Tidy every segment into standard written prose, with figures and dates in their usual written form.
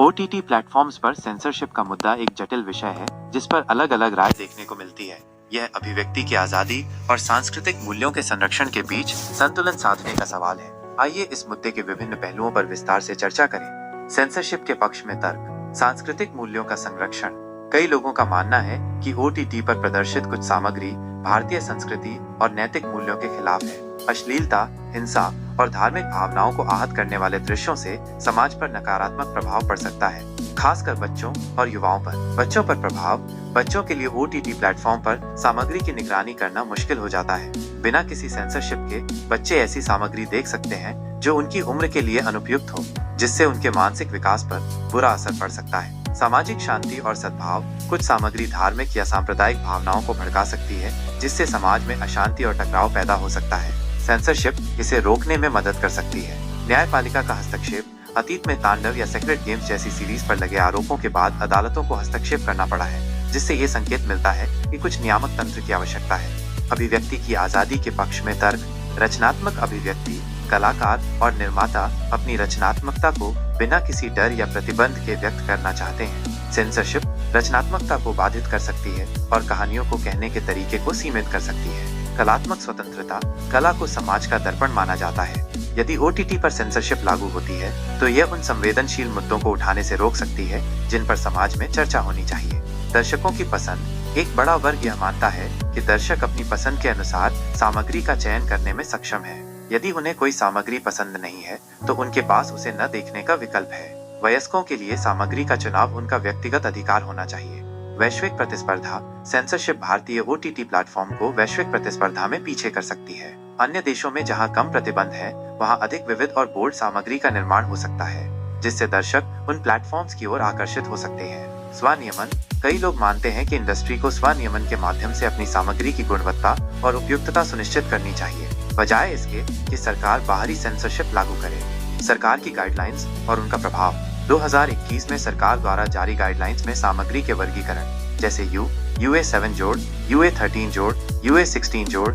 OTT platforms पर censorship का मुद्दा एक जटिल विषय है जिस पर अलग अलग राय देखने को मिलती है। यह अभिव्यक्ति की आजादी और सांस्कृतिक मूल्यों के संरक्षण के बीच संतुलन साधने का सवाल है। आइए इस मुद्दे के विभिन्न पहलुओं पर विस्तार से चर्चा करें। सेंसरशिप के पक्ष में तर्क। सांस्कृतिक मूल्यों का संरक्षण। कई लोगों का मानना है कि ओटीटी पर प्रदर्शित कुछ सामग्री भारतीय संस्कृति और नैतिक मूल्यों के खिलाफ है। अश्लीलता, हिंसा और धार्मिक भावनाओं को आहत करने वाले दृश्यों से समाज पर नकारात्मक प्रभाव पड़ सकता है, खासकर बच्चों और युवाओं पर। बच्चों पर प्रभाव। बच्चों के लिए ओटीटी प्लेटफॉर्म पर सामग्री की निगरानी करना मुश्किल हो जाता है। बिना किसी सेंसरशिप के बच्चे ऐसी सामग्री देख सकते हैं जो उनकी उम्र के लिए अनुपयुक्त हो, जिससे उनके मानसिक विकास पर बुरा असर पड़ सकता है। सामाजिक शांति और सद्भाव। कुछ सामग्री धार्मिक या सांप्रदायिक भावनाओं को भड़का सकती है, जिससे समाज में अशांति और टकराव पैदा हो सकता है। सेंसरशिप इसे रोकने में मदद कर सकती है। न्यायपालिका का हस्तक्षेप। अतीत में तांडव या सेक्रेट गेम्स जैसी सीरीज पर लगे आरोपों के बाद अदालतों को हस्तक्षेप करना पड़ा है, जिससे ये संकेत मिलता है कि कुछ नियामक तंत्र की आवश्यकता है। अभिव्यक्ति की आजादी के पक्ष में तर्क। रचनात्मक अभिव्यक्ति। कलाकार और निर्माता अपनी रचनात्मकता को बिना किसी डर या प्रतिबंध के व्यक्त करना चाहते हैं। सेंसरशिप रचनात्मकता को बाधित कर सकती है और कहानियों को कहने के तरीके को सीमित कर सकती है। कलात्मक स्वतंत्रता। कला को समाज का दर्पण माना जाता है। यदि ओटीटी पर सेंसरशिप लागू होती है तो यह उन संवेदनशील मुद्दों को उठाने से रोक सकती है जिन पर समाज में चर्चा होनी चाहिए। दर्शकों की पसंद। एक बड़ा वर्ग यह मानता है कि दर्शक अपनी पसंद के अनुसार सामग्री का चयन करने में सक्षम है। यदि उन्हें कोई सामग्री पसंद नहीं है तो उनके पास उसे न देखने का विकल्प है। वयस्कों के लिए सामग्री का चुनाव उनका व्यक्तिगत अधिकार होना चाहिए। वैश्विक प्रतिस्पर्धा। सेंसरशिप भारतीय ओटीटी प्लेटफॉर्म को वैश्विक प्रतिस्पर्धा में पीछे कर सकती है। अन्य देशों में जहां कम प्रतिबंध है, वहां अधिक विविध और बोल्ड सामग्री का निर्माण हो सकता है, जिससे दर्शक उन प्लेटफॉर्म्स की ओर आकर्षित हो सकते हैं। स्वनियमन। कई लोग मानते हैं कि इंडस्ट्री को स्वनियमन के माध्यम से अपनी सामग्री की गुणवत्ता और उपयुक्तता सुनिश्चित करनी चाहिए, बजाय इसके कि सरकार बाहरी सेंसरशिप लागू करे। सरकार की गाइडलाइंस और उनका प्रभाव। 2021 में सरकार द्वारा जारी गाइडलाइंस में सामग्री के वर्गीकरण जैसे UA7 जोड़, UA13 जोड़, UA16 जोड़,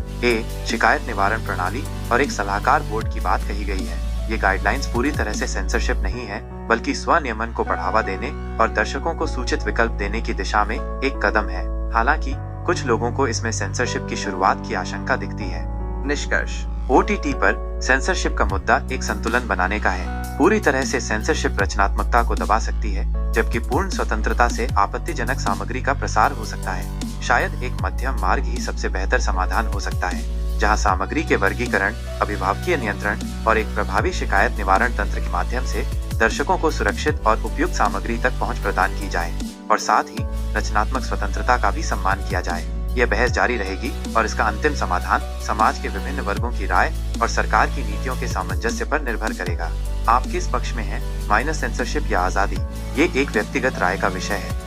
शिकायत निवारण प्रणाली और एक सलाहकार बोर्ड की बात कही गई है। ये गाइडलाइंस पूरी तरह से सेंसरशिप नहीं है, बल्कि स्वनियमन को बढ़ावा देने और दर्शकों को सूचित विकल्प देने की दिशा में एक कदम है। हालांकि कुछ लोगों को इसमें सेंसरशिप की शुरुआत की आशंका दिखती है। निष्कर्ष। ओटीटी पर सेंसरशिप का मुद्दा एक संतुलन बनाने का है। पूरी तरह से सेंसरशिप रचनात्मकता को दबा सकती है, जबकि पूर्ण स्वतंत्रता से आपत्तिजनक सामग्री का प्रसार हो सकता है। शायद एक मध्यम मार्ग ही सबसे बेहतर समाधान हो सकता है, जहां सामग्री के वर्गीकरण, अभिभावकीय नियंत्रण और एक प्रभावी शिकायत निवारण तंत्र के माध्यम से दर्शकों को सुरक्षित और उपयुक्त सामग्री तक पहुंच प्रदान की जाए, और साथ ही रचनात्मक स्वतंत्रता का भी सम्मान किया जाए। यह बहस जारी रहेगी और इसका अंतिम समाधान समाज के विभिन्न वर्गों की राय और सरकार की नीतियों के सामंजस्य पर निर्भर करेगा। आप किस पक्ष में हैं, माइनस सेंसरशिप या आजादी? ये एक व्यक्तिगत राय का विषय है।